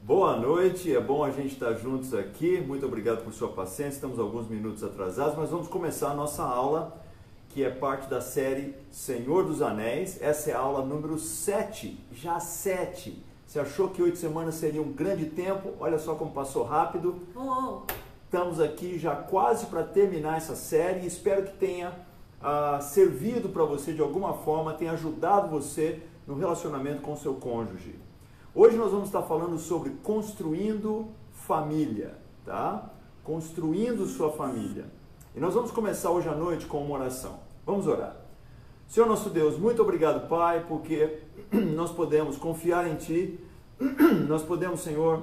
Boa noite, é bom a gente estar juntos aqui, muito obrigado por sua paciência, estamos alguns minutos atrasados, mas vamos começar a nossa aula, que é parte da série Senhor dos Anéis. Essa é a aula número 7, já 7. Você achou que 8 semanas seria um grande tempo? Olha só como passou rápido. Estamos aqui já quase para terminar essa série e espero que tenha servido para você de alguma forma, tenha ajudado você no relacionamento com o seu cônjuge. Hoje nós vamos estar falando sobre construindo família, tá? Construindo sua família. E nós vamos começar hoje à noite com uma oração. Vamos orar. Senhor nosso Deus, muito obrigado, Pai, porque nós podemos confiar em Ti, nós podemos, Senhor,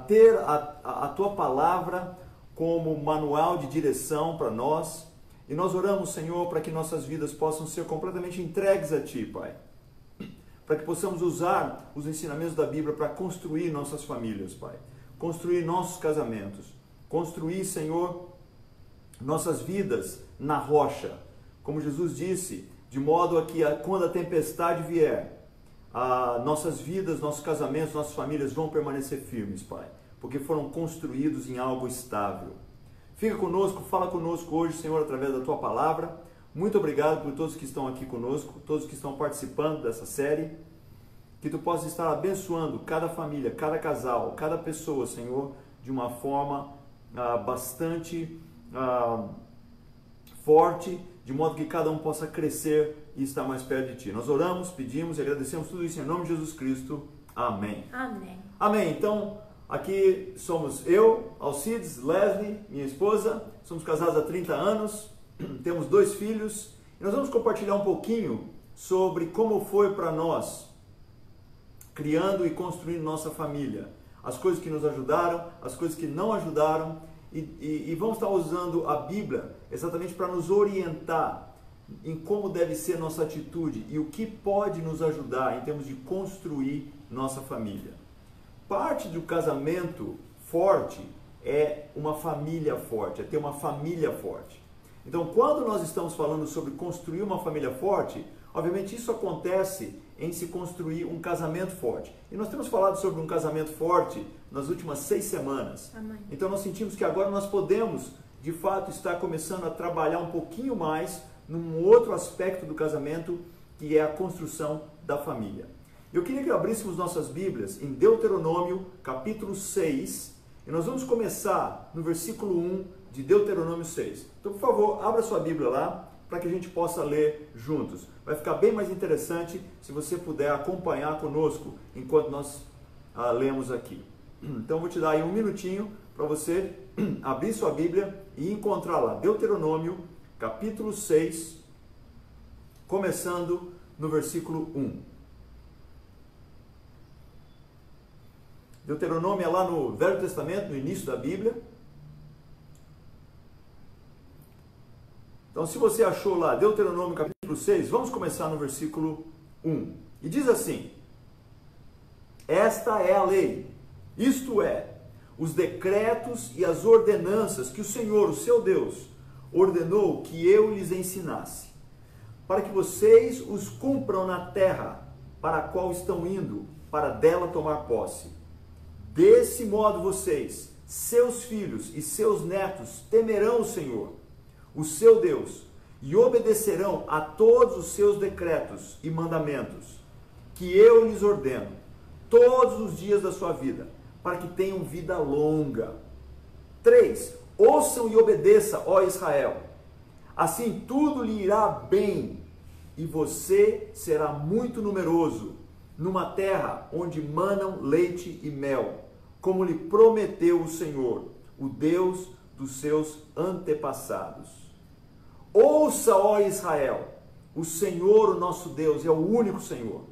ter a Tua palavra como manual de direção para nós. E nós oramos, Senhor, para que nossas vidas possam ser completamente entregues a Ti, Pai. Para que possamos usar os ensinamentos da Bíblia para construir nossas famílias, Pai. Construir nossos casamentos. Construir, Senhor, nossas vidas na rocha. Como Jesus disse, de modo a que quando a tempestade vier, nossas vidas, nossos casamentos, nossas famílias vão permanecer firmes, Pai. Porque foram construídos em algo estável. Fica conosco, fala conosco hoje, Senhor, através da Tua palavra. Muito obrigado por todos que estão aqui conosco, todos que estão participando dessa série. Que Tu possa estar abençoando cada família, cada casal, cada pessoa, Senhor, de uma forma bastante forte, de modo que cada um possa crescer e estar mais perto de Ti. Nós oramos, pedimos e agradecemos tudo isso em nome de Jesus Cristo. Amém. Amém. Amém. Então, aqui somos eu, Alcides, Leslie, minha esposa, somos casados há 30 anos. Temos 2 filhos e nós vamos compartilhar um pouquinho sobre como foi para nós criando e construindo nossa família. As coisas que nos ajudaram, as coisas que não ajudaram e vamos estar usando a Bíblia exatamente para nos orientar em como deve ser nossa atitude e o que pode nos ajudar em termos de construir nossa família. Parte do casamento forte é uma família forte, é ter uma família forte. Então, quando nós estamos falando sobre construir uma família forte, obviamente isso acontece em se construir um casamento forte. E nós temos falado sobre um casamento forte nas últimas 6 semanas. Amém. Então nós sentimos que agora nós podemos, de fato, estar começando a trabalhar um pouquinho mais num outro aspecto do casamento, que é a construção da família. Eu queria que abríssemos nossas Bíblias em Deuteronômio, capítulo 6, e nós vamos começar no versículo 1 de Deuteronômio 6. Então, por favor, abra sua Bíblia lá, para que a gente possa ler juntos. Vai ficar bem mais interessante se você puder acompanhar conosco enquanto nós lemos aqui. Então, eu vou te dar aí um minutinho para você abrir sua Bíblia e encontrar lá Deuteronômio, capítulo 6, começando no versículo 1. Deuteronômio é lá no Velho Testamento, no início da Bíblia. Então, se você achou lá Deuteronômio capítulo 6, vamos começar no versículo 1. E diz assim: Esta é a lei, isto é, os decretos e as ordenanças que o Senhor, o seu Deus, ordenou que eu lhes ensinasse, para que vocês os cumpram na terra para a qual estão indo, para dela tomar posse. Desse modo vocês, seus filhos e seus netos temerão o Senhor, o seu Deus, e obedecerão a todos os seus decretos e mandamentos, que eu lhes ordeno, todos os dias da sua vida, para que tenham vida longa. 3. Ouçam e obedeçam, ó Israel, assim tudo lhe irá bem, e você será muito numeroso, numa terra onde manam leite e mel, como lhe prometeu o Senhor, o Deus dos seus antepassados. Ouça, ó Israel, o Senhor, o nosso Deus, é o único Senhor.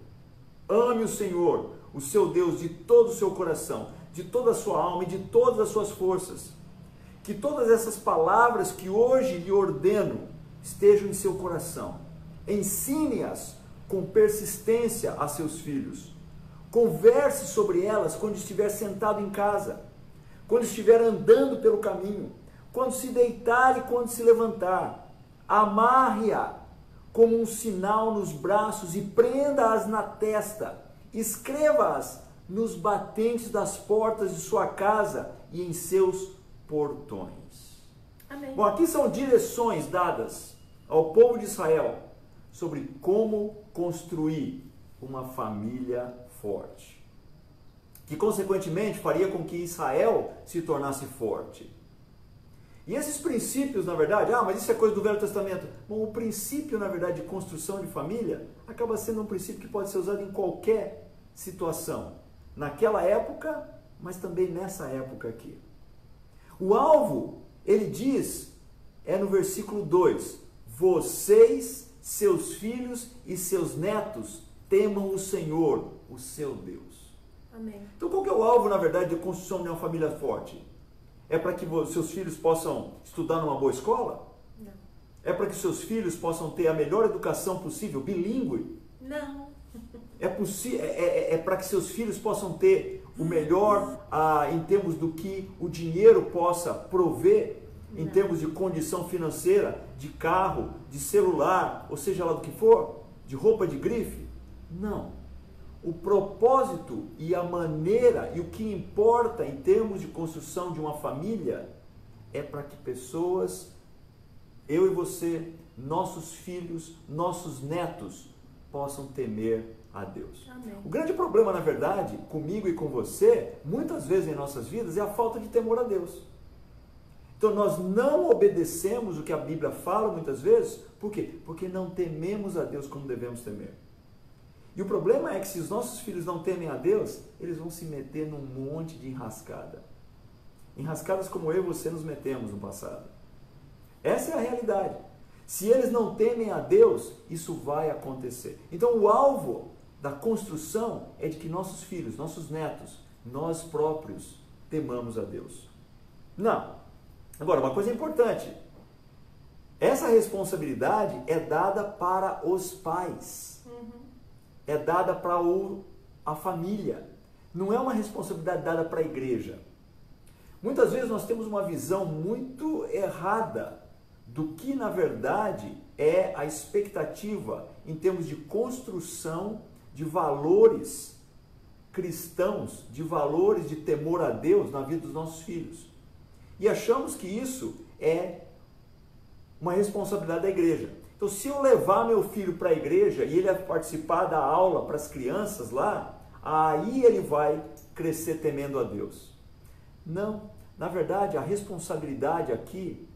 Ame o Senhor, o seu Deus, de todo o seu coração, de toda a sua alma e de todas as suas forças. Que todas essas palavras que hoje lhe ordeno estejam em seu coração. Ensine-as com persistência a seus filhos. Converse sobre elas quando estiver sentado em casa, quando estiver andando pelo caminho, quando se deitar e quando se levantar. Amarre-a como um sinal nos braços e prenda-as na testa. Escreva-as nos batentes das portas de sua casa e em seus portões. Amém. Bom, aqui são direções dadas ao povo de Israel sobre como construir uma família forte, que consequentemente faria com que Israel se tornasse forte. E esses princípios, na verdade, mas isso é coisa do Velho Testamento. Bom, o princípio, na verdade, de construção de família acaba sendo um princípio que pode ser usado em qualquer situação. Naquela época, mas também nessa época aqui. O alvo, ele diz, é no versículo 2: vocês, seus filhos e seus netos temam o Senhor, o seu Deus. Amém. Então, qual que é o alvo, na verdade, de construção de uma família forte? É para que seus filhos possam estudar numa boa escola? Não. É para que seus filhos possam ter a melhor educação possível, bilíngue? Não. É para que seus filhos possam ter o melhor em termos do que o dinheiro possa prover, em termos de condição financeira, de carro, de celular, ou seja lá do que for, de roupa de grife? Não. O propósito e a maneira e o que importa em termos de construção de uma família é para que pessoas, eu e você, nossos filhos, nossos netos, possam temer a Deus. Amém. O grande problema, na verdade, comigo e com você, muitas vezes em nossas vidas, é a falta de temor a Deus. Então nós não obedecemos o que a Bíblia fala muitas vezes, por quê? Porque não tememos a Deus como devemos temer. E o problema é que se os nossos filhos não temem a Deus, eles vão se meter num monte de enrascada. Enrascadas como eu e você nos metemos no passado. Essa é a realidade. Se eles não temem a Deus, isso vai acontecer. Então o alvo da construção é de que nossos filhos, nossos netos, nós próprios temamos a Deus. Não. Agora, uma coisa importante. Essa responsabilidade é dada para os pais. É dada para a família. Não é uma responsabilidade dada para a igreja. Muitas vezes nós temos uma visão muito errada do que, na verdade, é a expectativa em termos de construção de valores cristãos, de valores de temor a Deus na vida dos nossos filhos. E achamos que isso é uma responsabilidade da igreja. Então, se eu levar meu filho para a igreja e ele participar da aula para as crianças lá, aí ele vai crescer temendo a Deus. Não, na verdade, a responsabilidade aqui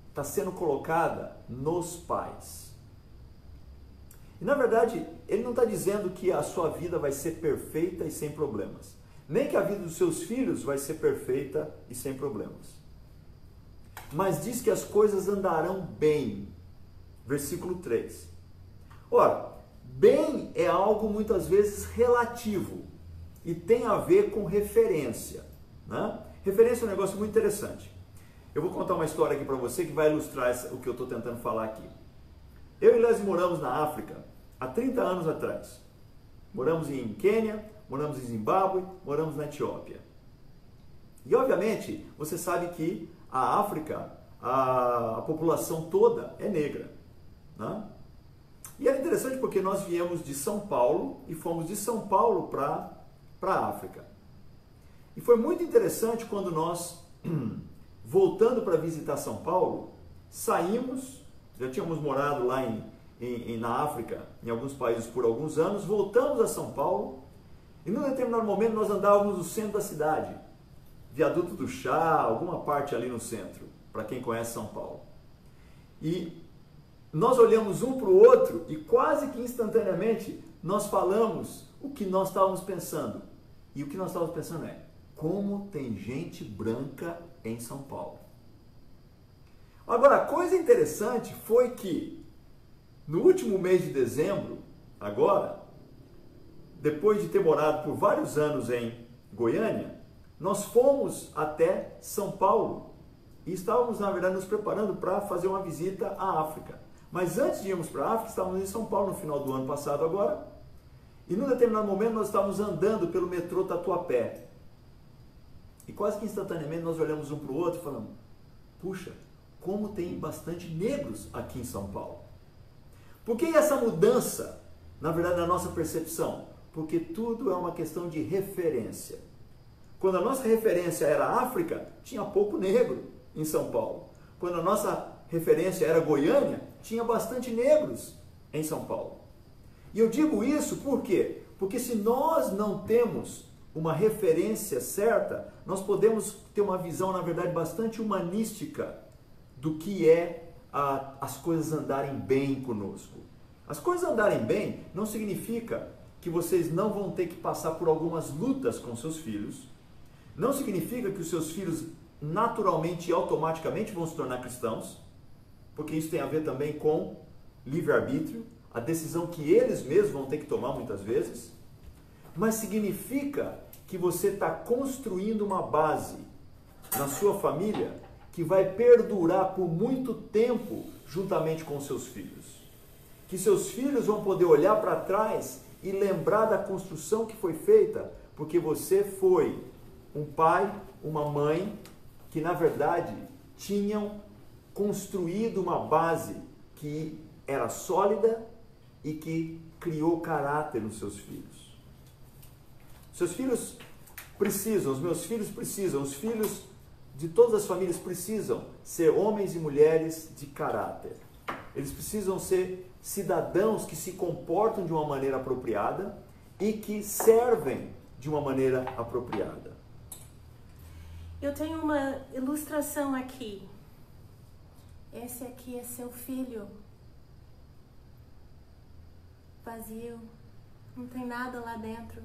está sendo colocada nos pais. E, na verdade, ele não está dizendo que a sua vida vai ser perfeita e sem problemas. Nem que a vida dos seus filhos vai ser perfeita e sem problemas. Mas diz que as coisas andarão bem. Versículo 3. Ora, bem é algo muitas vezes relativo e tem a ver com referência. Né? Referência é um negócio muito interessante. Eu vou contar uma história aqui para você que vai ilustrar o que eu estou tentando falar aqui. Eu e Leslie moramos na África há 30 anos atrás. Moramos em Quênia, moramos em Zimbábue, moramos na Etiópia. E obviamente, você sabe que a África, a população toda é negra. Né? E era interessante porque nós viemos de São Paulo e fomos de São Paulo para a África. E foi muito interessante quando nós, voltando para visitar São Paulo, saímos, já tínhamos morado lá na África, em alguns países por alguns anos, voltamos a São Paulo e num determinado momento nós andávamos no centro da cidade, Viaduto do Chá, alguma parte ali no centro, para quem conhece São Paulo. E nós olhamos um para o outro e quase que instantaneamente nós falamos o que nós estávamos pensando. E o que nós estávamos pensando é, como tem gente branca em São Paulo. Agora, a coisa interessante foi que no último mês de dezembro, agora, depois de ter morado por vários anos em Goiânia, nós fomos até São Paulo e estávamos, na verdade, nos preparando para fazer uma visita à África. Mas antes de irmos para a África, estávamos em São Paulo no final do ano passado agora, e num determinado momento nós estávamos andando pelo metrô Tatuapé. E quase que instantaneamente nós olhamos um para o outro e falamos, puxa, como tem bastante negros aqui em São Paulo. Por que essa mudança, na verdade, na nossa percepção? Porque tudo é uma questão de referência. Quando a nossa referência era a África, tinha pouco negro em São Paulo. Quando a nossa referência era Goiânia, tinha bastante negros em São Paulo. E eu digo isso por quê? Porque se nós não temos uma referência certa, nós podemos ter uma visão, na verdade, bastante humanística do que é as coisas andarem bem conosco. As coisas andarem bem não significa que vocês não vão ter que passar por algumas lutas com seus filhos, não significa que os seus filhos naturalmente e automaticamente vão se tornar cristãos, porque isso tem a ver também com livre-arbítrio, a decisão que eles mesmos vão ter que tomar muitas vezes, mas significa que você está construindo uma base na sua família que vai perdurar por muito tempo juntamente com seus filhos. Que seus filhos vão poder olhar para trás e lembrar da construção que foi feita, porque você foi um pai, uma mãe, que na verdade tinham construído uma base que era sólida e que criou caráter nos seus filhos. Seus filhos precisam, os meus filhos precisam, os filhos de todas as famílias precisam ser homens e mulheres de caráter. Eles precisam ser cidadãos que se comportam de uma maneira apropriada e que servem de uma maneira apropriada. Eu tenho uma ilustração aqui. Esse aqui é seu filho. Vazio. Não tem nada lá dentro.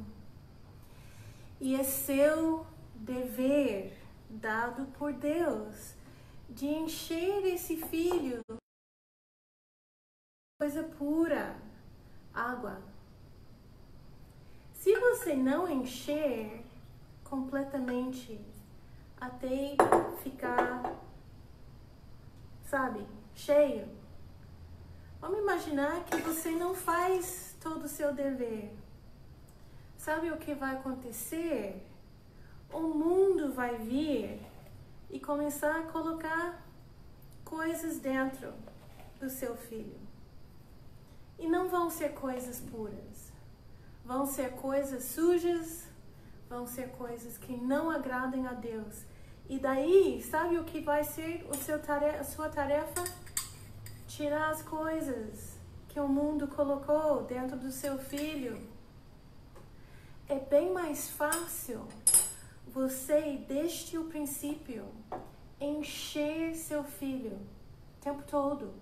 E é seu dever, dado por Deus, de encher esse filho de coisa pura, água. Se você não encher completamente até ficar, sabe, cheio, vamos imaginar que você não faz todo o seu dever. Sabe o que vai acontecer? O mundo vai vir e começar a colocar coisas dentro do seu filho. E não vão ser coisas puras. Vão ser coisas sujas, vão ser coisas que não agradem a Deus. E daí, sabe o que vai ser a sua tarefa? Tirar as coisas que o mundo colocou dentro do seu filho. É bem mais fácil você, desde o princípio, encher seu filho o tempo todo.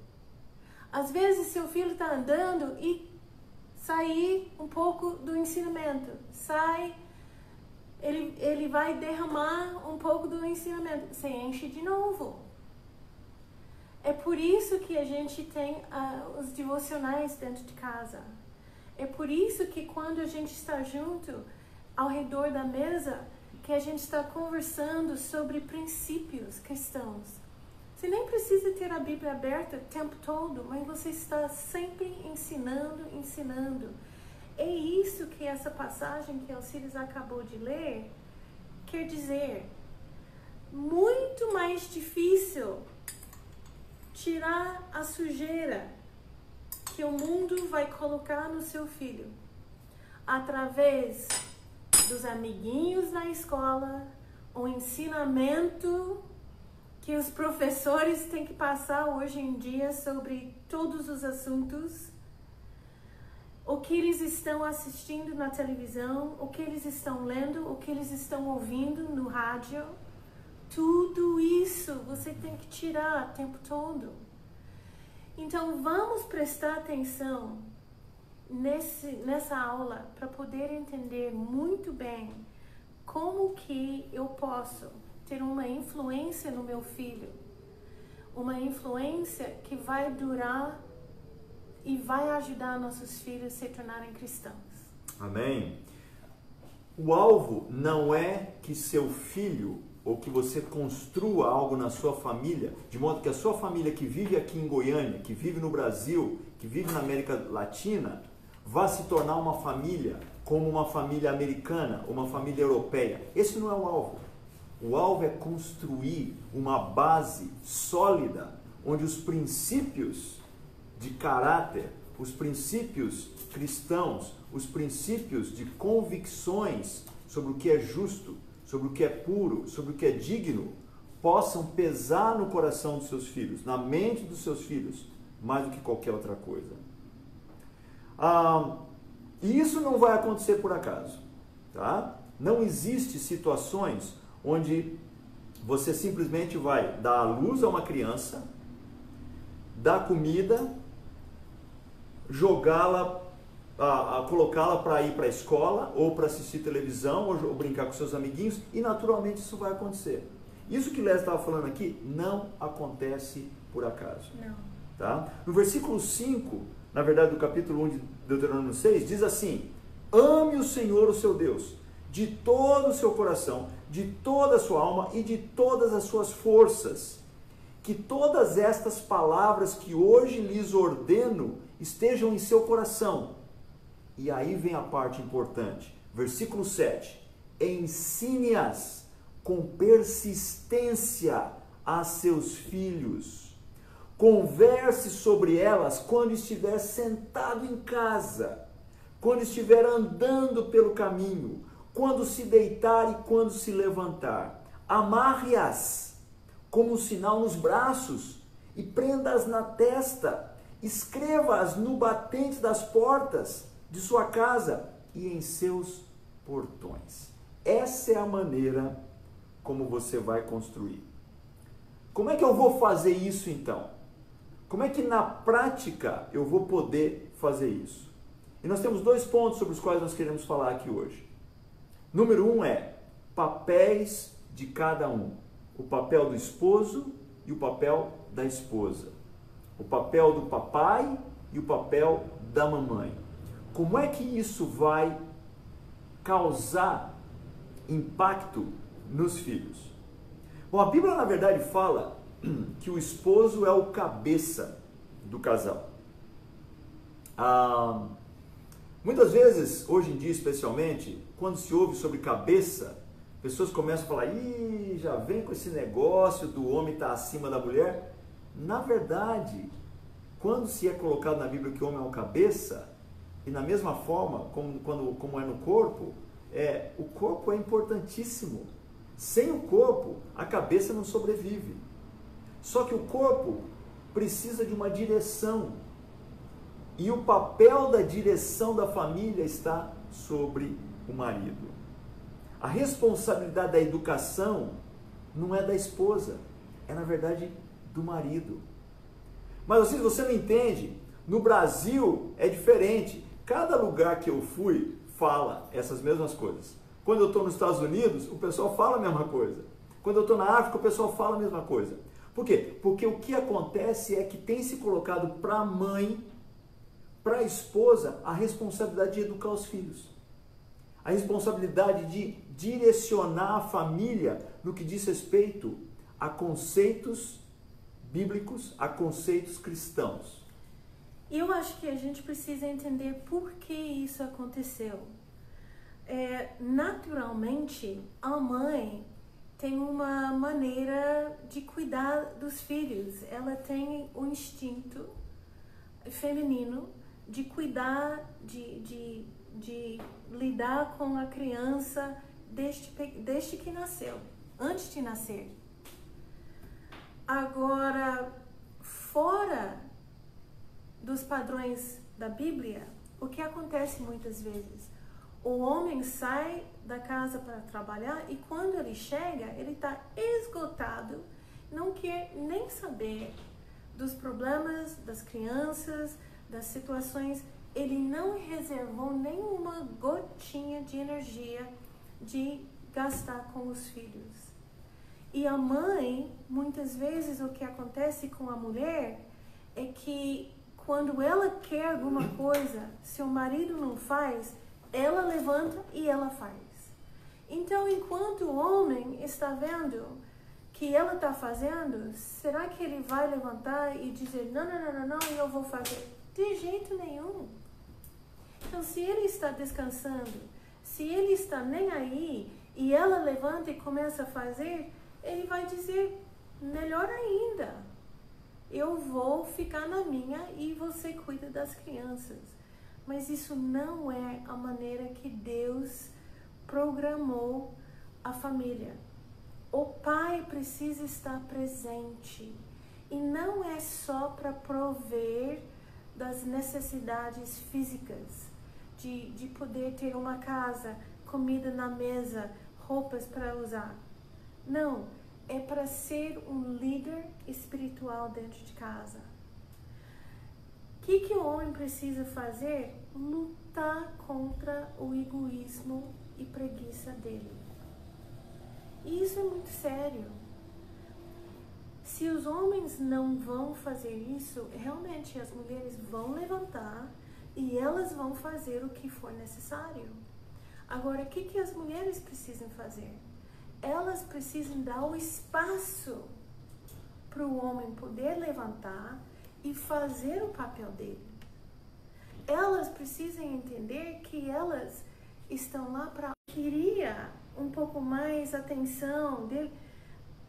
Às vezes seu filho está andando e sair um pouco do ensinamento. Ele vai derramar um pouco do ensinamento. Você enche de novo. É por isso que a gente tem os devocionais dentro de casa. É por isso que quando a gente está junto, ao redor da mesa, que a gente está conversando sobre princípios cristãos. Você nem precisa ter a Bíblia aberta o tempo todo, mas você está sempre ensinando. É isso que essa passagem que Alcides acabou de ler quer dizer. Muito mais difícil tirar a sujeira que o mundo vai colocar no seu filho através dos amiguinhos na escola, o ensinamento que os professores têm que passar hoje em dia sobre todos os assuntos, o que eles estão assistindo na televisão, o que eles estão lendo, o que eles estão ouvindo no rádio. Tudo isso você tem que tirar o tempo todo. Então, vamos prestar atenção nessa aula para poder entender muito bem como que eu posso ter uma influência no meu filho. Uma influência que vai durar e vai ajudar nossos filhos a se tornarem cristãos. Amém? O alvo não é que seu filho ou que você construa algo na sua família, de modo que a sua família que vive aqui em Goiânia, que vive no Brasil, que vive na América Latina, vá se tornar uma família como uma família americana, uma família europeia. Esse não é o alvo. O alvo é construir uma base sólida, onde os princípios de caráter, os princípios cristãos, os princípios de convicções sobre o que é justo, sobre o que é puro, sobre o que é digno, possam pesar no coração dos seus filhos, na mente dos seus filhos, mais do que qualquer outra coisa. E isso não vai acontecer por acaso, tá? Não existe situações onde você simplesmente vai dar à luz a uma criança, dar comida, jogá-la, colocá-la para ir para a escola, ou para assistir televisão, ou brincar com seus amiguinhos, e naturalmente isso vai acontecer. Isso que Léo estava falando aqui não acontece por acaso. Não. Tá? No versículo 5, na verdade do capítulo 1 de Deuteronômio 6, diz assim: ame o Senhor, o seu Deus, de todo o seu coração, de toda a sua alma e de todas as suas forças. Que todas estas palavras que hoje lhes ordeno estejam em seu coração. E aí vem a parte importante. Versículo 7. Ensine-as com persistência a seus filhos. Converse sobre elas quando estiver sentado em casa, quando estiver andando pelo caminho, quando se deitar e quando se levantar. Amarre-as como um sinal nos braços e prenda-as na testa. Escreva-as no batente das portas de sua casa e em seus portões. Essa é a maneira como você vai construir. Como é que eu vou fazer isso então? Como é que na prática eu vou poder fazer isso? E nós temos 2 pontos sobre os quais nós queremos falar aqui hoje. Número 1 é papéis de cada um. O papel do esposo e o papel da esposa. O papel do papai e o papel da mamãe. Como é que isso vai causar impacto nos filhos? Bom, a Bíblia na verdade fala que o esposo é o cabeça do casal. Muitas vezes, hoje em dia especialmente, quando se ouve sobre cabeça, pessoas começam a falar: ih, já vem com esse negócio do homem estar acima da mulher. Na verdade, quando se é colocado na Bíblia que o homem é um cabeça, e na mesma forma como é no corpo, o corpo é importantíssimo. Sem o corpo, a cabeça não sobrevive. Só que o corpo precisa de uma direção. E o papel da direção da família está sobre o marido. A responsabilidade da educação não é da esposa, é na verdade do marido. Mas assim, você não entende, no Brasil é diferente. Cada lugar que eu fui fala essas mesmas coisas. Quando eu estou nos Estados Unidos, o pessoal fala a mesma coisa. Quando eu estou na África, o pessoal fala a mesma coisa. Por quê? Porque o que acontece é que tem se colocado para a mãe, para a esposa, a responsabilidade de educar os filhos. A responsabilidade de direcionar a família no que diz respeito a conceitos bíblicos, a conceitos cristãos. Eu acho que a gente precisa entender por que isso aconteceu. Naturalmente, a mãe tem uma maneira de cuidar dos filhos. Ela tem um instinto feminino de cuidar, de lidar com a criança desde que nasceu, antes de nascer. Agora, fora dos padrões da Bíblia, o que acontece muitas vezes? O homem sai da casa para trabalhar e quando ele chega, ele está esgotado, não quer nem saber dos problemas das crianças, das situações. Ele não reservou nenhuma gotinha de energia de gastar com os filhos. E a mãe, muitas vezes o que acontece com a mulher é que quando ela quer alguma coisa, se o marido não faz, ela levanta e ela faz. Então, enquanto o homem está vendo que ela está fazendo, será que ele vai levantar e dizer, não, eu vou fazer? De jeito nenhum. Então, se ele está descansando, se ele está nem aí, e ela levanta e começa a fazer, ele vai dizer, melhor ainda, eu vou ficar na minha e você cuida das crianças. Mas isso não é a maneira que Deus programou a família. O pai precisa estar presente. E não é só para prover das necessidades físicas, de poder ter uma casa, comida na mesa, roupas para usar. Não, é para ser um líder espiritual dentro de casa. O que o homem precisa fazer? Lutar contra o egoísmo e preguiça dele. E isso é muito sério. Se os homens não vão fazer isso, realmente as mulheres vão levantar e elas vão fazer o que for necessário. Agora, o que as mulheres precisam fazer? Elas precisam dar o espaço para o homem poder levantar e fazer o papel dele. Elas precisam entender que elas estão lá para queria um pouco mais atenção dele.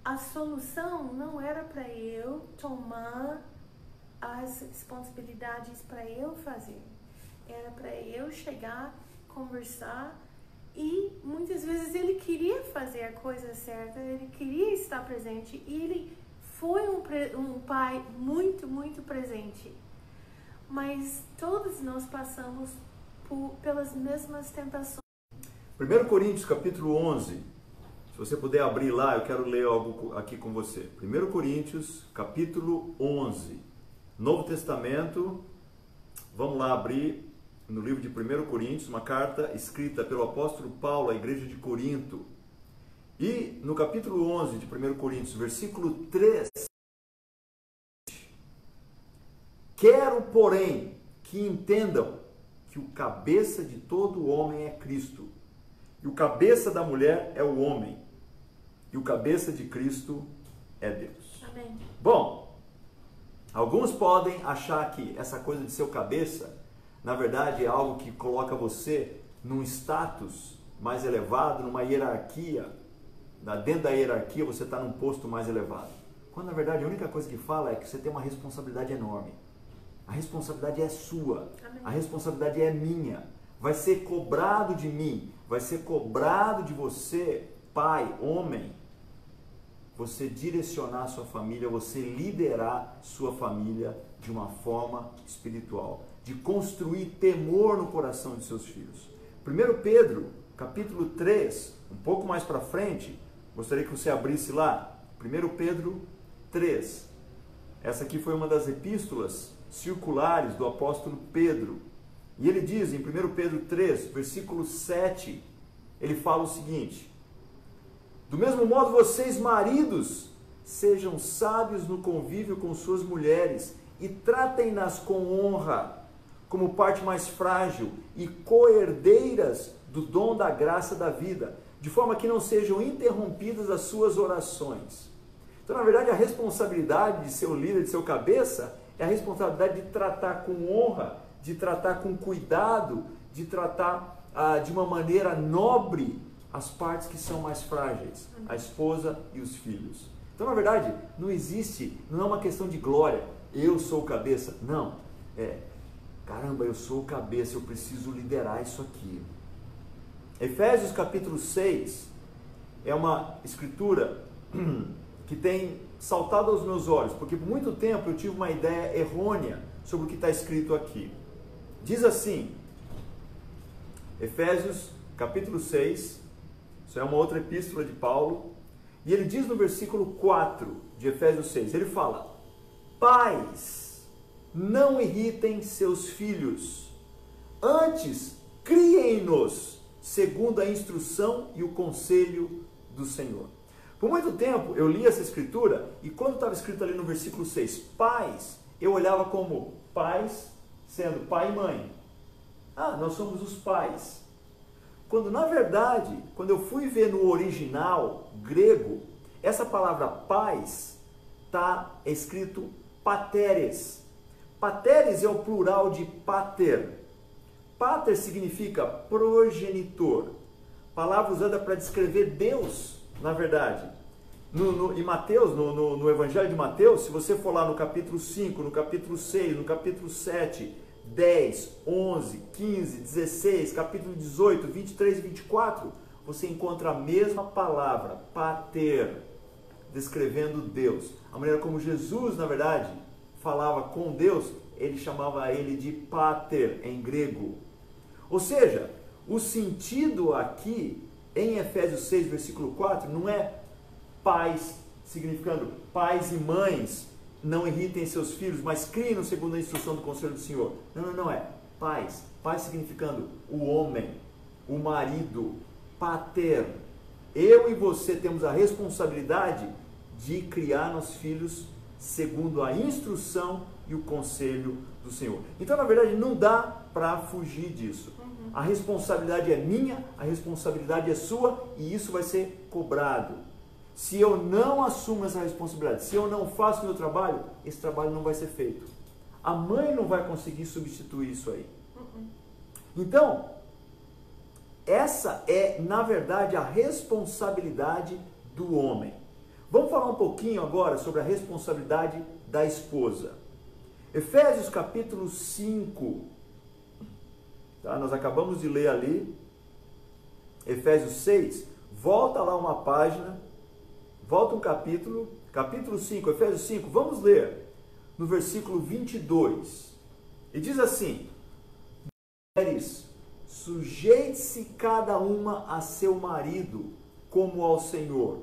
A solução não era para eu tomar as responsabilidades para eu fazer. Era para eu chegar, conversar, e muitas vezes ele queria fazer a coisa certa, ele queria estar presente, e ele foi um pai muito, muito presente. Mas todos nós passamos pelas mesmas tentações. 1 Coríntios capítulo 11. Se você puder abrir lá, eu quero ler algo aqui com você. 1 Coríntios, capítulo 11. Novo Testamento. Vamos lá abrir no livro de 1 Coríntios, uma carta escrita pelo apóstolo Paulo à igreja de Corinto. E no capítulo 11 de 1 Coríntios, versículo 3. Quero, porém, que entendam que o cabeça de todo homem é Cristo. E o cabeça da mulher é o homem. E o cabeça de Cristo é Deus. Amém. Bom, alguns podem achar que essa coisa de ser o cabeça, na verdade, é algo que coloca você num status mais elevado, numa hierarquia. Dentro da hierarquia você está num posto mais elevado. Quando, na verdade, a única coisa que fala é que você tem uma responsabilidade enorme. A responsabilidade é sua. Amém. A responsabilidade é minha. Vai ser cobrado de mim, vai ser cobrado de você, pai, homem, você direcionar a sua família, você liderar sua família de uma forma espiritual, de construir temor no coração de seus filhos. 1 Pedro, capítulo 3, um pouco mais para frente, gostaria que você abrisse lá, 1 Pedro 3. Essa aqui foi uma das epístolas circulares do apóstolo Pedro. E ele diz em 1 Pedro 3, versículo 7, ele fala o seguinte: do mesmo modo vocês, maridos, sejam sábios no convívio com suas mulheres e tratem-nas com honra, como parte mais frágil e co-herdeiras do dom da graça da vida, de forma que não sejam interrompidas as suas orações. Então, na verdade, a responsabilidade de ser o líder, de ser o cabeça, é a responsabilidade de tratar com honra, de tratar com cuidado, de tratar de uma maneira nobre as partes que são mais frágeis, a esposa e os filhos. Então, na verdade, não é uma questão de glória, eu sou o cabeça. Não, caramba, eu sou o cabeça, eu preciso liderar isso aqui. Efésios capítulo 6 é uma escritura que tem saltado aos meus olhos, porque por muito tempo eu tive uma ideia errônea sobre o que está escrito aqui. Diz assim, Efésios capítulo 6, isso é uma outra epístola de Paulo, e ele diz no versículo 4 de Efésios 6, ele fala: pais, não irritem seus filhos, antes criem-nos segundo a instrução e o conselho do Senhor. Por muito tempo eu li essa escritura e quando estava escrito ali no versículo 6, pais, eu olhava como pais sendo pai e mãe. Nós somos os pais. Quando na verdade, quando eu fui ver no original grego, essa palavra pais está escrito pateres. Pateres é o plural de pater. Pater significa progenitor. Palavra usada para descrever Deus, na verdade. Em Mateus, no Evangelho de Mateus, se você for lá no capítulo 5, no capítulo 6, no capítulo 7, 10, 11, 15, 16, capítulo 18, 23 e 24, você encontra a mesma palavra, pater, descrevendo Deus. A maneira como Jesus, na verdade, falava com Deus, ele chamava ele de pater, em grego. Ou seja, o sentido aqui, em Efésios 6, versículo 4, não é pais, significando pais e mães, não irritem seus filhos, mas criem segundo a instrução do conselho do Senhor. Não é pais. Pais significando o homem, o marido, pater. Eu e você temos a responsabilidade de criar nossos filhos segundo a instrução e o conselho do Senhor. Então, na verdade, não dá para fugir disso. A responsabilidade é minha, a responsabilidade é sua e isso vai ser cobrado. Se eu não assumo essa responsabilidade, se eu não faço o meu trabalho, esse trabalho não vai ser feito. A mãe não vai conseguir substituir isso aí. Então, essa é, na verdade, a responsabilidade do homem. Vamos falar um pouquinho agora sobre a responsabilidade da esposa. Efésios capítulo 5. Tá? Nós acabamos de ler ali. Efésios 6. Volta lá uma página. Volta um capítulo. Capítulo 5, Efésios 5. Vamos ler no versículo 22. E diz assim: mulheres, sujeite-se cada uma a seu marido, como ao Senhor.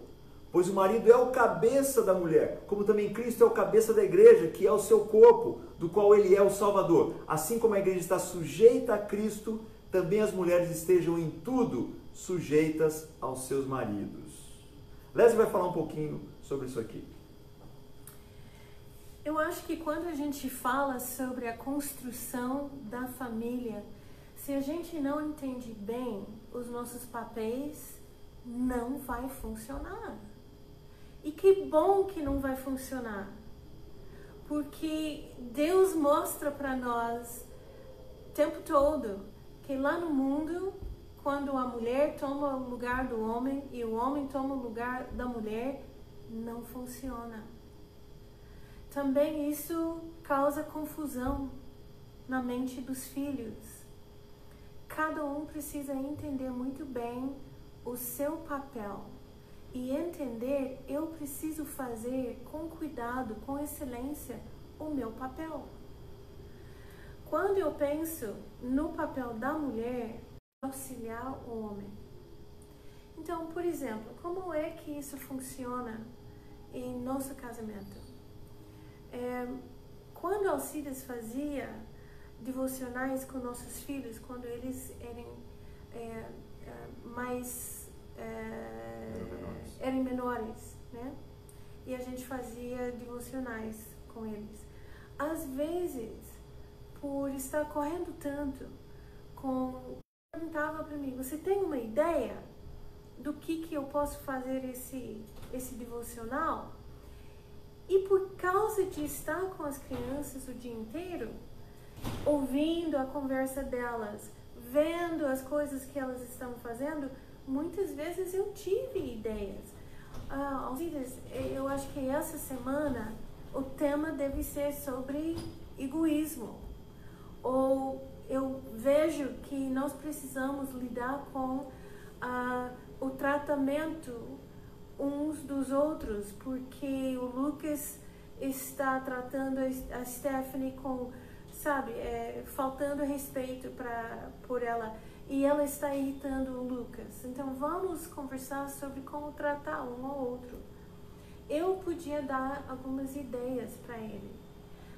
Pois o marido é o cabeça da mulher, como também Cristo é o cabeça da igreja, que é o seu corpo, do qual ele é o Salvador. Assim como a igreja está sujeita a Cristo, também as mulheres estejam em tudo sujeitas aos seus maridos. Leslie vai falar um pouquinho sobre isso aqui. Eu acho que quando a gente fala sobre a construção da família, se a gente não entende bem os nossos papéis, não vai funcionar. E que bom que não vai funcionar. Porque Deus mostra para nós o tempo todo que lá no mundo, quando a mulher toma o lugar do homem e o homem toma o lugar da mulher, não funciona. Também isso causa confusão na mente dos filhos. Cada um precisa entender muito bem o seu papel e entender, eu preciso fazer com cuidado, com excelência, o meu papel. Quando eu penso no papel da mulher, auxiliar o homem. Então, por exemplo, como é que isso funciona em nosso casamento? Quando Alcides fazia devocionais com nossos filhos, quando eles eram menores, né? E a gente fazia devocionais com eles. Às vezes, por estar correndo tanto, perguntava para mim: você tem uma ideia do que eu posso fazer esse devocional? E por causa de estar com as crianças o dia inteiro, ouvindo a conversa delas, vendo as coisas que elas estão fazendo, muitas vezes eu tive ideias. Alcides, eu acho que essa semana o tema deve ser sobre egoísmo. Ou eu vejo que nós precisamos lidar com o tratamento uns dos outros, porque o Lucas está tratando a Stephanie com, faltando respeito por ela, e ela está irritando o Lucas. Então vamos conversar sobre como tratar um ao outro. Eu podia dar algumas ideias para ele,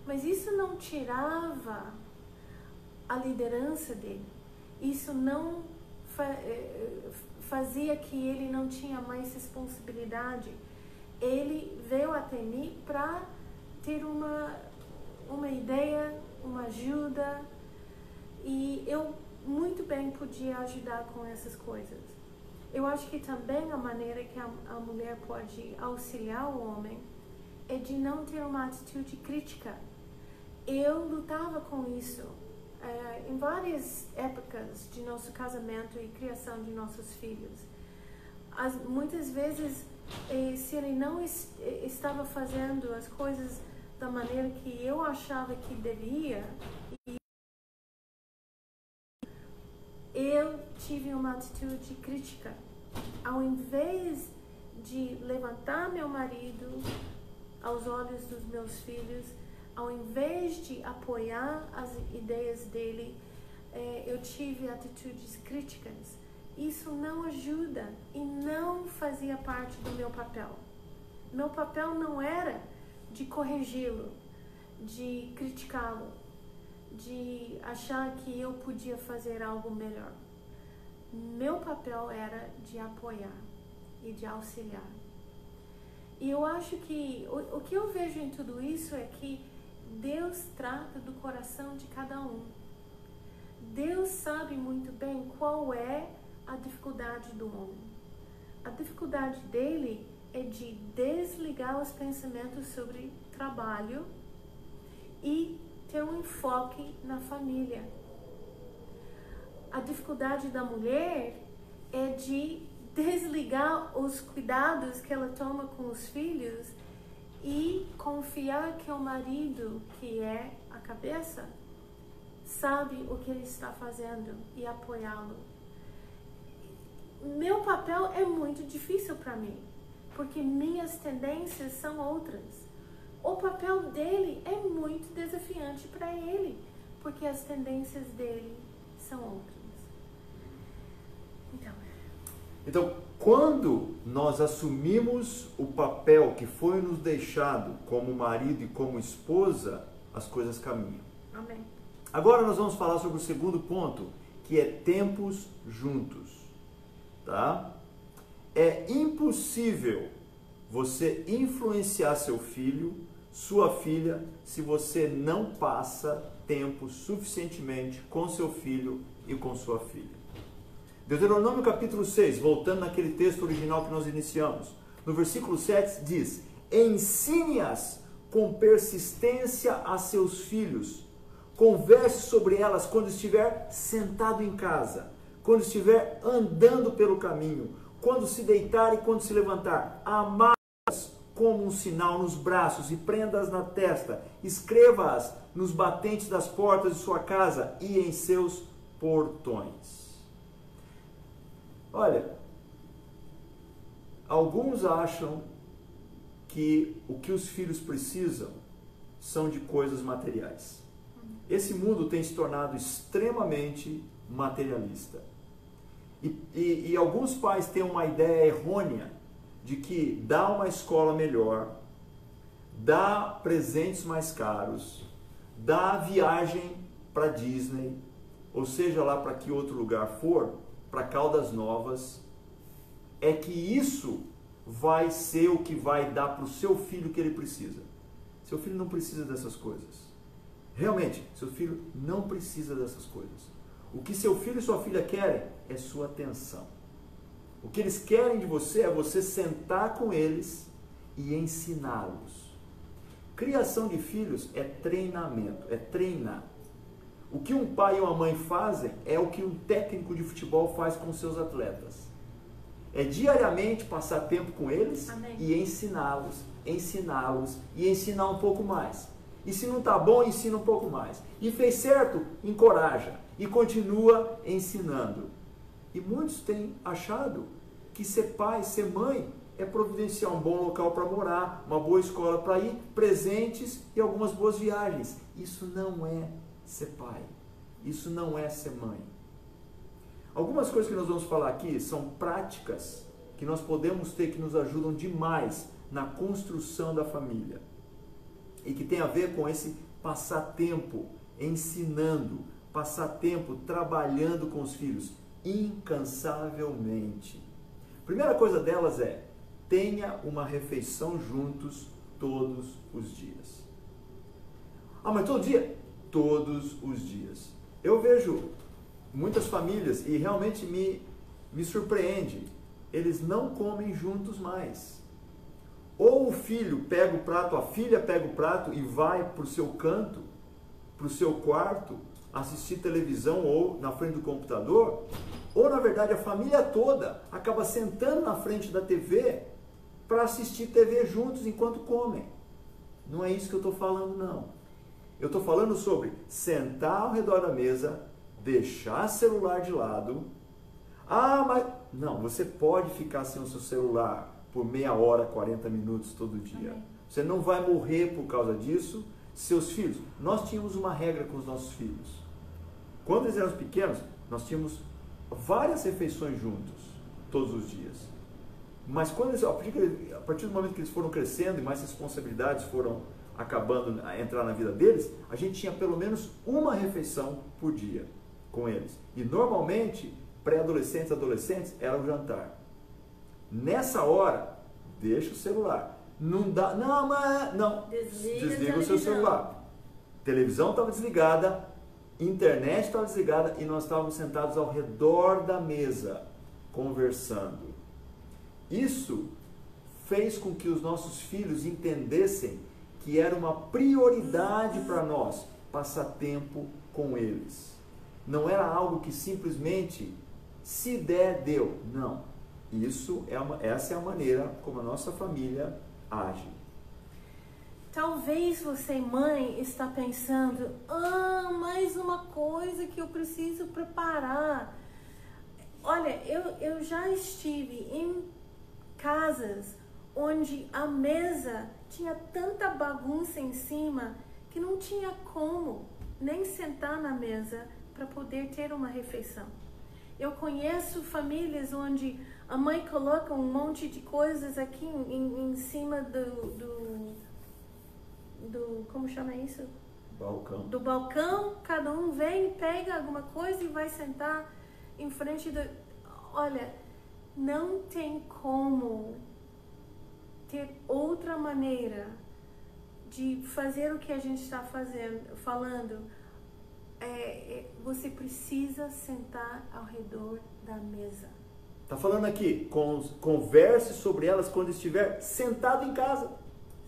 mas isso não tirava a liderança dele. Isso não fazia que ele não tinha mais responsabilidade. Ele veio até mim para ter uma ideia, uma ajuda, e eu muito bem podia ajudar com essas coisas. Eu acho que também a maneira que a mulher pode auxiliar o homem é de não ter uma atitude crítica. Eu lutava com isso em várias épocas de nosso casamento e criação de nossos filhos. Muitas vezes, se ele não estava fazendo as coisas da maneira que eu achava que devia, tive uma atitude crítica. Ao invés de levantar meu marido aos olhos dos meus filhos, ao invés de apoiar as ideias dele, eu tive atitudes críticas. Isso não ajuda e não fazia parte do meu papel. Meu papel não era de corrigi-lo, de criticá-lo, de achar que eu podia fazer algo melhor. Meu papel era de apoiar e de auxiliar. E eu acho que o que eu vejo em tudo isso é que Deus trata do coração de cada um. Deus sabe muito bem qual é a dificuldade do homem. A dificuldade dele é de desligar os pensamentos sobre trabalho e ter um enfoque na família. A dificuldade da mulher é de desligar os cuidados que ela toma com os filhos e confiar que o marido, que é a cabeça, sabe o que ele está fazendo e apoiá-lo. Meu papel é muito difícil para mim, porque minhas tendências são outras. O papel dele é muito desafiante para ele, porque as tendências dele são outras. Então, quando nós assumimos o papel que foi nos deixado como marido e como esposa, as coisas caminham. Amém. Agora nós vamos falar sobre o segundo ponto, que é tempos juntos. Tá? É impossível você influenciar seu filho, sua filha, se você não passa tempo suficientemente com seu filho e com sua filha. Deuteronômio capítulo 6, voltando naquele texto original que nós iniciamos, no versículo 7 diz: ensine-as com persistência a seus filhos, converse sobre elas quando estiver sentado em casa, quando estiver andando pelo caminho, quando se deitar e quando se levantar, amá-las como um sinal nos braços e prenda-as na testa, escreva-as nos batentes das portas de sua casa e em seus portões. Olha, alguns acham que o que os filhos precisam são de coisas materiais. Esse mundo tem se tornado extremamente materialista. E alguns pais têm uma ideia errônea de que dar uma escola melhor, dar presentes mais caros, dar viagem para Disney, ou seja lá para que outro lugar for, para Caldas Novas, é que isso vai ser o que vai dar para o seu filho o que ele precisa. Seu filho não precisa dessas coisas. Realmente, seu filho não precisa dessas coisas. O que seu filho e sua filha querem é sua atenção. O que eles querem de você é você sentar com eles e ensiná-los. Criação de filhos é treinamento, é treinar. O que um pai e uma mãe fazem é o que um técnico de futebol faz com seus atletas. É diariamente passar tempo com eles. Amém. E ensiná-los e ensinar um pouco mais. E se não está bom, ensina um pouco mais. E fez certo, encoraja e continua ensinando. E muitos têm achado que ser pai, ser mãe, é providenciar um bom local para morar, uma boa escola para ir, presentes e algumas boas viagens. Isso não é ser pai. Isso não é ser mãe. Algumas coisas que nós vamos falar aqui são práticas que nós podemos ter que nos ajudam demais na construção da família. E que tem a ver com esse passar tempo ensinando, passar tempo trabalhando com os filhos, incansavelmente. Primeira coisa delas é: tenha uma refeição juntos todos os dias. Ah, mas todo dia? Todos os dias. Eu vejo muitas famílias e realmente me surpreende. Eles não comem juntos mais. Ou o filho pega o prato, a filha pega o prato e vai para o seu canto, para o seu quarto, assistir televisão ou na frente do computador, ou na verdade a família toda acaba sentando na frente da TV para assistir TV juntos enquanto comem. Não é isso que eu estou falando, não. Eu estou falando sobre sentar ao redor da mesa, deixar celular de lado Ah, mas... Não, você pode ficar sem o seu celular por meia hora, 40 minutos todo dia. Amém. Você não vai morrer por causa disso. Seus filhos, nós tínhamos uma regra com os nossos filhos. Quando eles eram pequenos, nós tínhamos várias refeições juntos, todos os dias. Mas quando eles, a partir do momento que eles foram crescendo e mais responsabilidades foram acabando a entrar na vida deles, a gente tinha pelo menos uma refeição por dia com eles. E normalmente, pré-adolescentes, adolescentes, era o jantar. Nessa hora, deixa o celular. Não dá, não, mas não. Desliga o seu celular. Televisão estava desligada, internet estava desligada e nós estávamos sentados ao redor da mesa, conversando. Isso fez com que os nossos filhos entendessem que era uma prioridade para nós passar tempo com eles. Não era algo que simplesmente, se der, deu. Não. Essa é a maneira como a nossa família age. Talvez você, mãe, está pensando, mais uma coisa que eu preciso preparar. Olha, eu já estive em casas onde a mesa tinha tanta bagunça em cima que não tinha como nem sentar na mesa para poder ter uma refeição. Eu conheço famílias onde a mãe coloca um monte de coisas aqui em cima do como chama isso? Balcão. Do balcão, cada um vem, pega alguma coisa e vai sentar em frente do... Olha, não tem como ter outra maneira de fazer o que a gente está falando. Você precisa sentar ao redor da mesa. Está falando aqui, converse sobre elas quando estiver sentado em casa.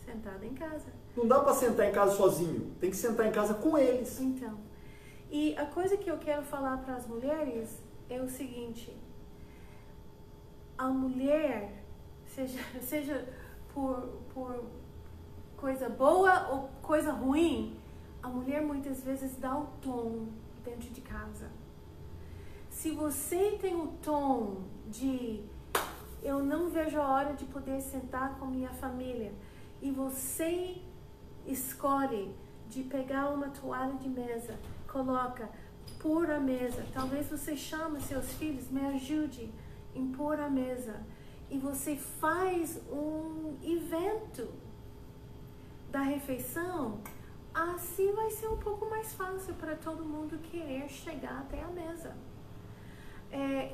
Sentado em casa. Não dá para sentar em casa sozinho, tem que sentar em casa com eles. Então, e a coisa que eu quero falar para as mulheres é o seguinte: a mulher, seja por coisa boa ou coisa ruim, a mulher muitas vezes dá o tom dentro de casa. Se você tem o tom de eu não vejo a hora de poder sentar com minha família, e você escolhe de pegar uma toalha de mesa, coloca, pôr a mesa, talvez você chame seus filhos, me ajude em pôr a mesa, e você faz um evento da refeição, assim vai ser um pouco mais fácil para todo mundo querer chegar até a mesa.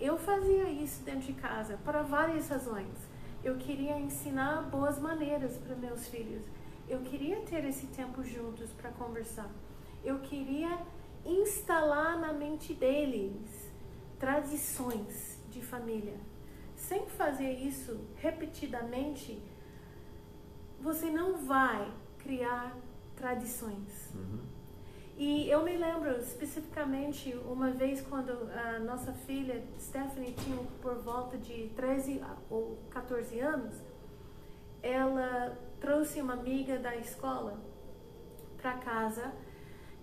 Eu fazia isso dentro de casa, para várias razões. Eu queria ensinar boas maneiras para meus filhos. Eu queria ter esse tempo juntos para conversar. Eu queria instalar na mente deles tradições de família. Sem fazer isso repetidamente, você não vai criar tradições. E eu me lembro especificamente uma vez quando a nossa filha Stephanie tinha por volta de 13 ou 14 anos, ela trouxe uma amiga da escola para casa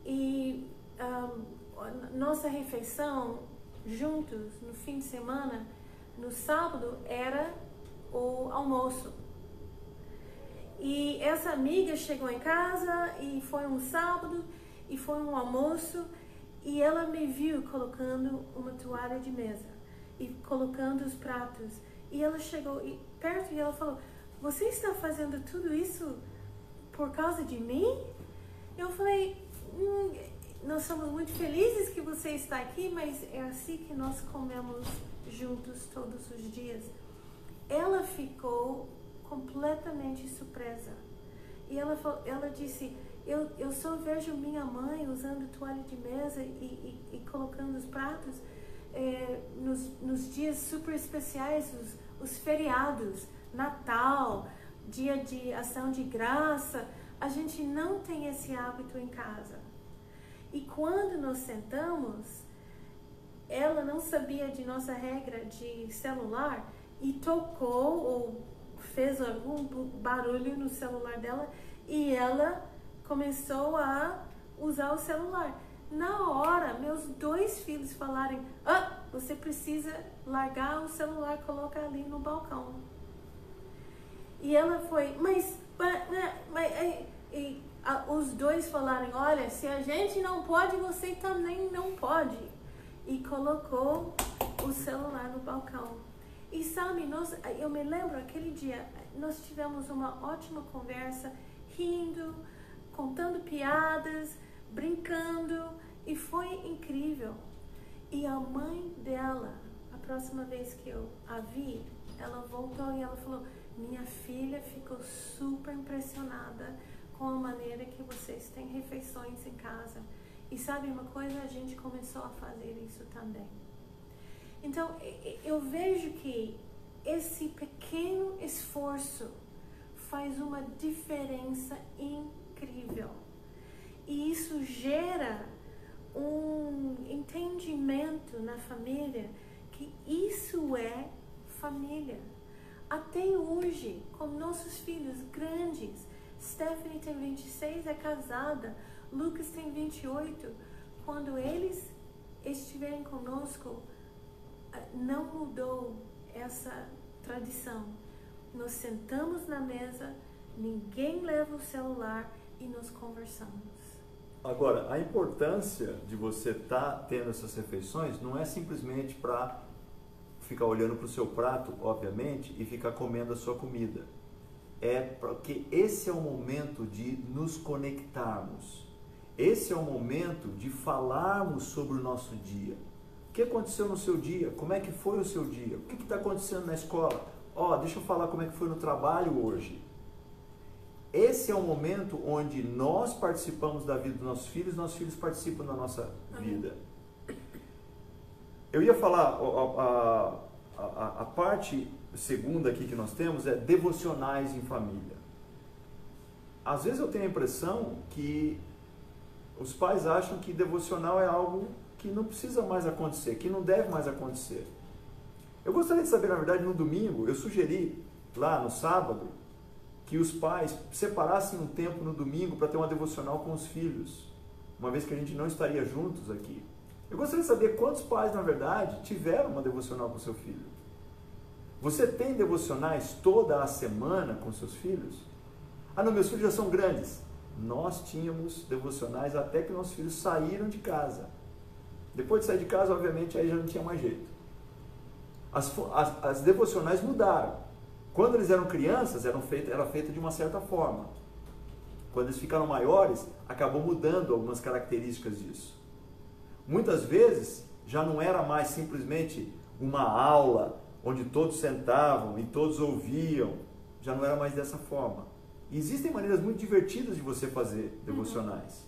e nossa refeição juntos no fim de semana, no sábado, era o almoço. E essa amiga chegou em casa e foi um sábado e foi um almoço e ela me viu colocando uma toalha de mesa e colocando os pratos. E ela chegou perto e ela falou: "Você está fazendo tudo isso por causa de mim?" Eu falei: "Nós somos muito felizes que você está aqui, mas é assim que nós comemos juntos todos os dias." Ela ficou completamente surpresa. E ela disse: eu só vejo minha mãe usando toalha de mesa e colocando os pratos nos dias super especiais, os feriados, Natal, dia de ação de graça. A gente não tem esse hábito em casa. E quando nós sentamos, ela não sabia de nossa regra de celular e tocou ou fez algum barulho no celular dela e ela começou a usar o celular. Na hora, meus 2 filhos falaram: você precisa largar o celular e colocar ali no balcão. E ela foi, mas os dois falaram, olha, se a gente não pode, você também não pode. E colocou o celular no balcão. E sabe, eu me lembro aquele dia, nós tivemos uma ótima conversa, rindo, contando piadas, brincando, e foi incrível. E a mãe dela, a próxima vez que eu a vi, ela voltou e ela falou, minha filha ficou super impressionada com a maneira que vocês têm refeições em casa. E sabe uma coisa? A gente começou a fazer isso também. Então, eu vejo que esse pequeno esforço faz uma diferença incrível. E isso gera um entendimento na família que isso é família. Até hoje, com nossos filhos grandes, Stephanie tem 26, é casada, Lucas tem 28, quando eles estiverem conosco, não mudou essa tradição. Nós sentamos na mesa, ninguém leva o celular e nós conversamos. Agora, a importância de você estar tendo essas refeições não é simplesmente para ficar olhando para o seu prato, obviamente, e ficar comendo a sua comida. É porque esse é o momento de nos conectarmos. Esse é o momento de falarmos sobre o nosso dia. O que aconteceu no seu dia? Como é que foi o seu dia? O que está acontecendo na escola? Deixa eu falar como é que foi no trabalho hoje. Esse é o momento onde nós participamos da vida dos nossos filhos participam da nossa vida. Eu ia falar, a parte segunda aqui que nós temos é devocionais em família. Às vezes eu tenho a impressão que os pais acham que devocional é algo que não precisa mais acontecer, que não deve mais acontecer. Eu gostaria de saber, na verdade, no domingo, eu sugeri lá no sábado que os pais separassem um tempo no domingo para ter uma devocional com os filhos, uma vez que a gente não estaria juntos aqui. Eu gostaria de saber quantos pais, na verdade, tiveram uma devocional com seu filho. Você tem devocionais toda a semana com seus filhos? Não, meus filhos já são grandes. Nós tínhamos devocionais até que nossos filhos saíram de casa. Depois de sair de casa, obviamente, aí já não tinha mais jeito. As devocionais mudaram. Quando eles eram crianças, era feita de uma certa forma. Quando eles ficaram maiores, acabou mudando algumas características disso. Muitas vezes, já não era mais simplesmente uma aula onde todos sentavam e todos ouviam. Já não era mais dessa forma. E existem maneiras muito divertidas de você fazer devocionais.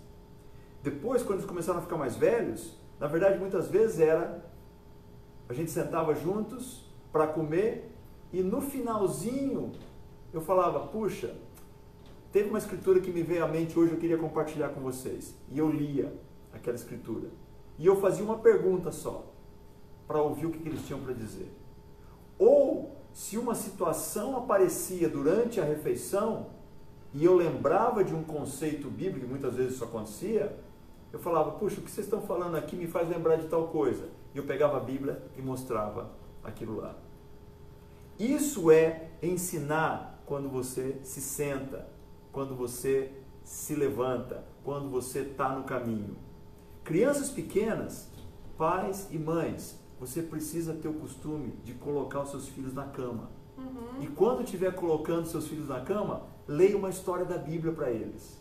Depois, quando eles começaram a ficar mais velhos, na verdade, muitas vezes a gente sentava juntos para comer e no finalzinho eu falava, puxa, teve uma escritura que me veio à mente hoje, eu queria compartilhar com vocês. E eu lia aquela escritura. E eu fazia uma pergunta só, para ouvir o que eles tinham para dizer. Ou, se uma situação aparecia durante a refeição, e eu lembrava de um conceito bíblico, e muitas vezes isso acontecia, eu falava, puxa, o que vocês estão falando aqui me faz lembrar de tal coisa. E eu pegava a Bíblia e mostrava aquilo lá. Isso é ensinar quando você se senta, quando você se levanta, quando você está no caminho. Crianças pequenas, pais e mães, você precisa ter o costume de colocar os seus filhos na cama. E quando estiver colocando seus filhos na cama, leia uma história da Bíblia para eles.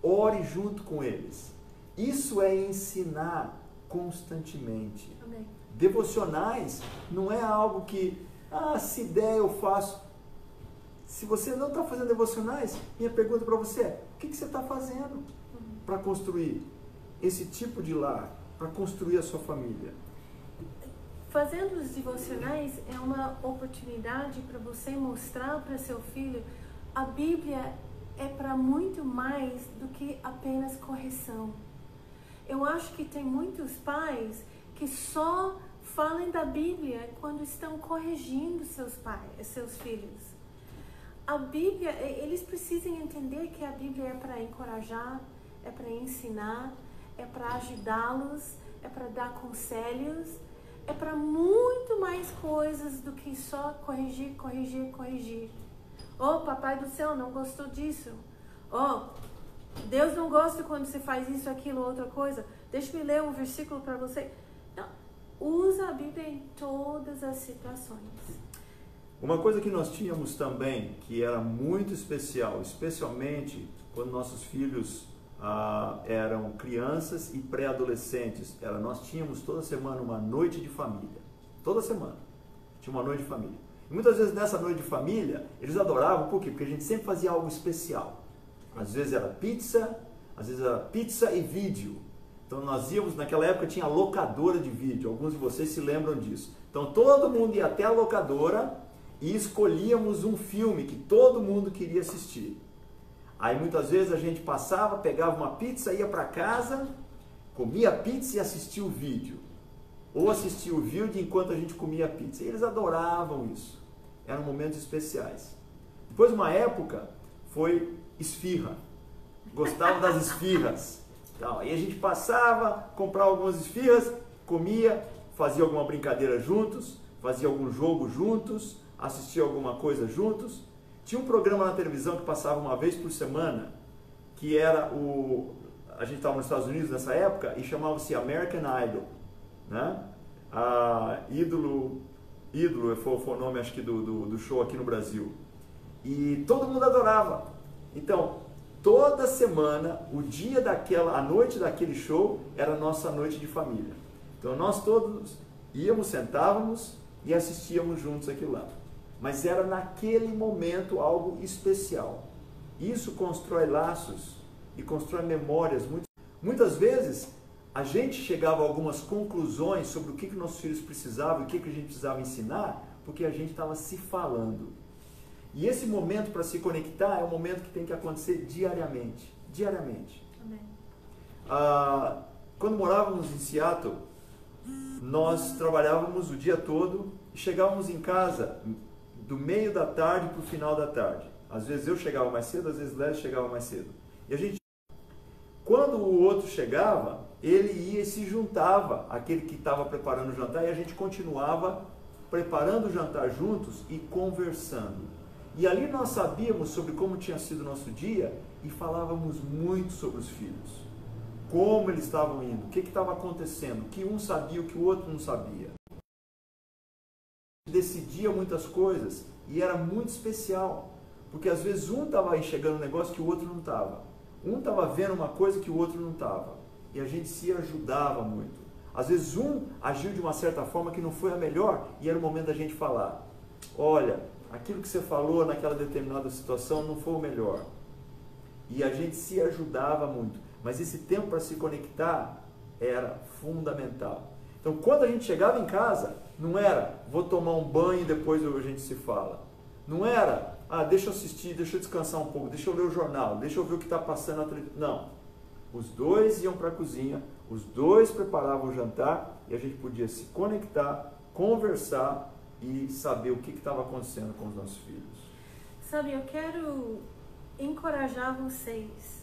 Ore junto com eles. Isso é ensinar constantemente. Amém. Devocionais não é algo que, se der eu faço. Se você não está fazendo devocionais, minha pergunta para você é, o que você está fazendo para construir esse tipo de lar, para construir a sua família? Fazendo os devocionais é uma oportunidade para você mostrar para seu filho a Bíblia é para muito mais do que apenas correção. Eu acho que tem muitos pais que só falam da Bíblia quando estão corrigindo seus filhos. A Bíblia, eles precisam entender que a Bíblia é para encorajar, é para ensinar, é para ajudá-los, é para dar conselhos, é para muito mais coisas do que só corrigir, corrigir, corrigir. Oh, papai do céu não gostou disso. Oh, Deus não gosta quando você faz isso, aquilo, outra coisa. Deixa eu ler um versículo para você. Não, usa a Bíblia em todas as situações. Uma coisa que nós tínhamos também, que era muito especial, especialmente quando nossos filhos eram crianças e pré-adolescentes, nós tínhamos toda semana uma noite de família. Toda semana tinha uma noite de família. E muitas vezes nessa noite de família, eles adoravam, por quê? Porque a gente sempre fazia algo especial. Às vezes era pizza e vídeo. Então nós íamos, naquela época tinha locadora de vídeo, alguns de vocês se lembram disso. Então todo mundo ia até a locadora e escolhíamos um filme que todo mundo queria assistir. Aí muitas vezes a gente passava, pegava uma pizza, ia para casa, comia a pizza e assistia o vídeo. Ou assistia o vídeo enquanto a gente comia a pizza. E eles adoravam isso. Eram momentos especiais. Depois, uma época, foi esfirra. Gostavam das esfirras. Então, aí a gente passava, comprava algumas esfirras, comia, fazia alguma brincadeira juntos, fazia algum jogo juntos, assistia alguma coisa juntos. Tinha um programa na televisão que passava uma vez por semana, que era a gente estava nos Estados Unidos nessa época, e chamava-se American Idol, né? Ídolo foi o nome, acho que, do show aqui no Brasil. E todo mundo adorava. Então, toda semana, a noite daquele show era a nossa noite de família. Então, nós todos íamos, sentávamos e assistíamos juntos aquilo lá. Mas era naquele momento algo especial. Isso constrói laços e constrói memórias. Muitas vezes a gente chegava a algumas conclusões sobre o que nossos filhos precisavam e o que a gente precisava ensinar, porque a gente estava se falando. E esse momento para se conectar é um momento que tem que acontecer diariamente. Diariamente. Amém. Quando morávamos em Seattle, nós trabalhávamos o dia todo e chegávamos em casa do meio da tarde para o final da tarde. Às vezes eu chegava mais cedo, às vezes Léo chegava mais cedo. E quando o outro chegava, ele ia e se juntava àquele que estava preparando o jantar, e a gente continuava preparando o jantar juntos e conversando. E ali nós sabíamos sobre como tinha sido o nosso dia e falávamos muito sobre os filhos. Como eles estavam indo, o que estava acontecendo, que um sabia, o que o outro não sabia. Decidia muitas coisas e era muito especial, porque às vezes um estava enxergando um negócio que o outro não estava. Um estava vendo uma coisa que o outro não estava. E a gente se ajudava muito. Às vezes um agiu de uma certa forma que não foi a melhor e era o momento da gente falar: olha, aquilo que você falou naquela determinada situação não foi o melhor. E a gente se ajudava muito. Mas esse tempo para se conectar era fundamental. Então, quando a gente chegava em casa, não era, vou tomar um banho e depois a gente se fala. Não era, deixa eu assistir, deixa eu descansar um pouco, deixa eu ler o jornal, deixa eu ver o que está passando na televisão. Não. Os dois iam para a cozinha, os dois preparavam o jantar e a gente podia se conectar, conversar e saber o que estava acontecendo com os nossos filhos. Sabe, eu quero encorajar vocês.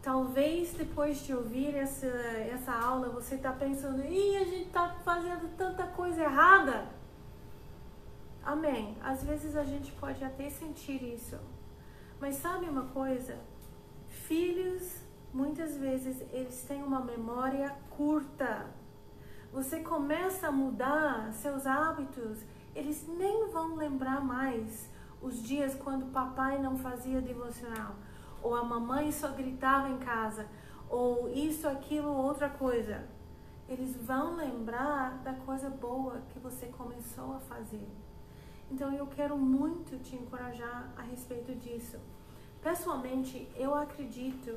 Talvez depois de ouvir essa aula você está pensando: ih, a gente está fazendo tanta coisa errada. Amém. Às vezes a gente pode até sentir isso. Mas sabe uma coisa? Filhos, muitas vezes, eles têm uma memória curta. Você começa a mudar seus hábitos, eles nem vão lembrar mais os dias quando papai não fazia devocional, ou a mamãe só gritava em casa, ou isso, aquilo, outra coisa. Eles vão lembrar da coisa boa que você começou a fazer. Então eu quero muito te encorajar a respeito disso. Pessoalmente, eu acredito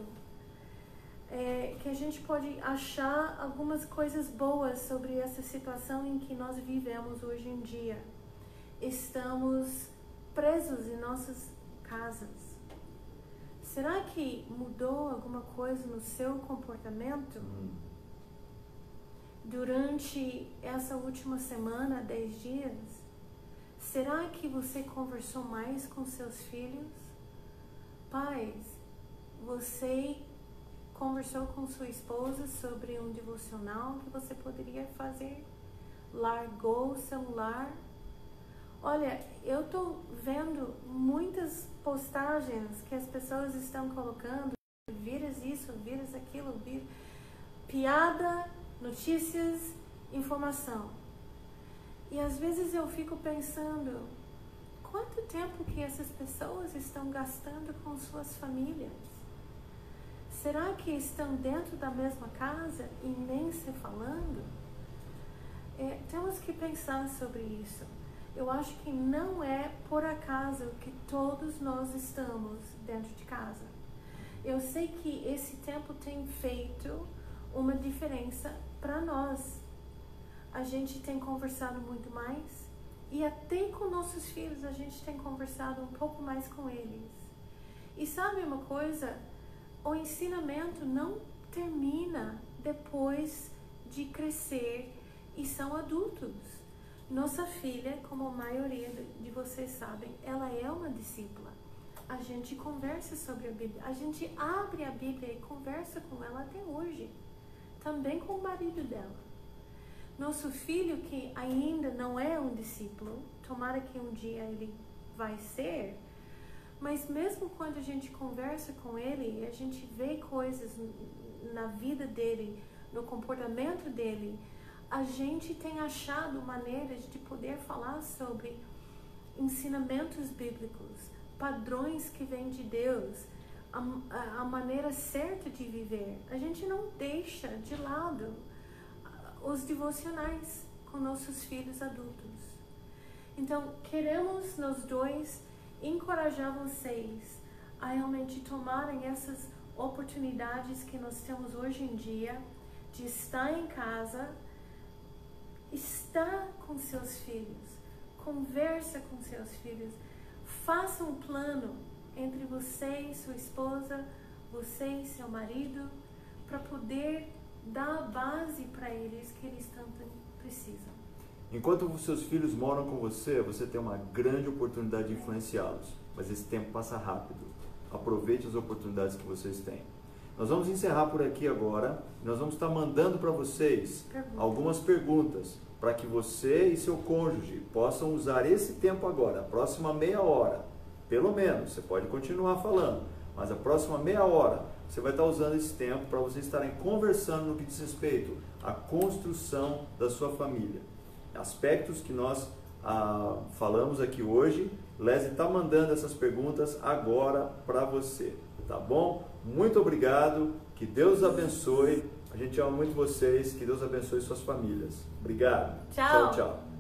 que a gente pode achar algumas coisas boas sobre essa situação em que nós vivemos hoje em dia. Estamos presos em nossas casas. Será que mudou alguma coisa no seu comportamento? Durante essa última semana, 10 dias? Será que você conversou mais com seus filhos? Pais, você conversou com sua esposa sobre um devocional que você poderia fazer? largou o celular. Olha, eu tô vendo muitas postagens que as pessoas estão colocando, vírus isso, vírus aquilo, piada, notícias, informação. E às vezes eu fico pensando, quanto tempo que essas pessoas estão gastando com suas famílias? Será que estão dentro da mesma casa e nem se falando? Temos que pensar sobre isso. Eu acho que não é por acaso que todos nós estamos dentro de casa. Eu sei que esse tempo tem feito uma diferença para nós. A gente tem conversado muito mais e até com nossos filhos a gente tem conversado um pouco mais com eles. E sabe uma coisa? O ensinamento não termina depois de crescer e são adultos. Nossa filha, como a maioria de vocês sabem, ela é uma discípula. A gente conversa sobre a Bíblia, a gente abre a Bíblia e conversa com ela até hoje. Também com o marido dela. Nosso filho, que ainda não é um discípulo, tomara que um dia ele vai ser, mas mesmo quando a gente conversa com ele, a gente vê coisas na vida dele, no comportamento dele, a gente tem achado maneiras de poder falar sobre ensinamentos bíblicos, padrões que vêm de Deus, a maneira certa de viver. A gente não deixa de lado os devocionais com nossos filhos adultos. Então, queremos nós dois encorajar vocês a realmente tomarem essas oportunidades que nós temos hoje em dia de estar em casa, estar com seus filhos, conversa com seus filhos, faça um plano entre você e sua esposa, você e seu marido, para poder dar a base para eles que eles tanto precisam. Enquanto os seus filhos moram com você, você tem uma grande oportunidade de influenciá-los, mas esse tempo passa rápido. Aproveite as oportunidades que vocês têm. Nós vamos encerrar por aqui agora. Nós vamos estar mandando para vocês algumas perguntas para que você e seu cônjuge possam usar esse tempo agora, a próxima meia hora, pelo menos. Você pode continuar falando, mas a próxima meia hora você vai estar usando esse tempo para vocês estarem conversando no que diz respeito à construção da sua família. Aspectos que nós falamos aqui hoje. Leslie está mandando essas perguntas agora para você, tá bom? Muito obrigado, que Deus abençoe. A gente ama muito vocês, que Deus abençoe suas famílias. Obrigado. Tchau. Tchau, tchau.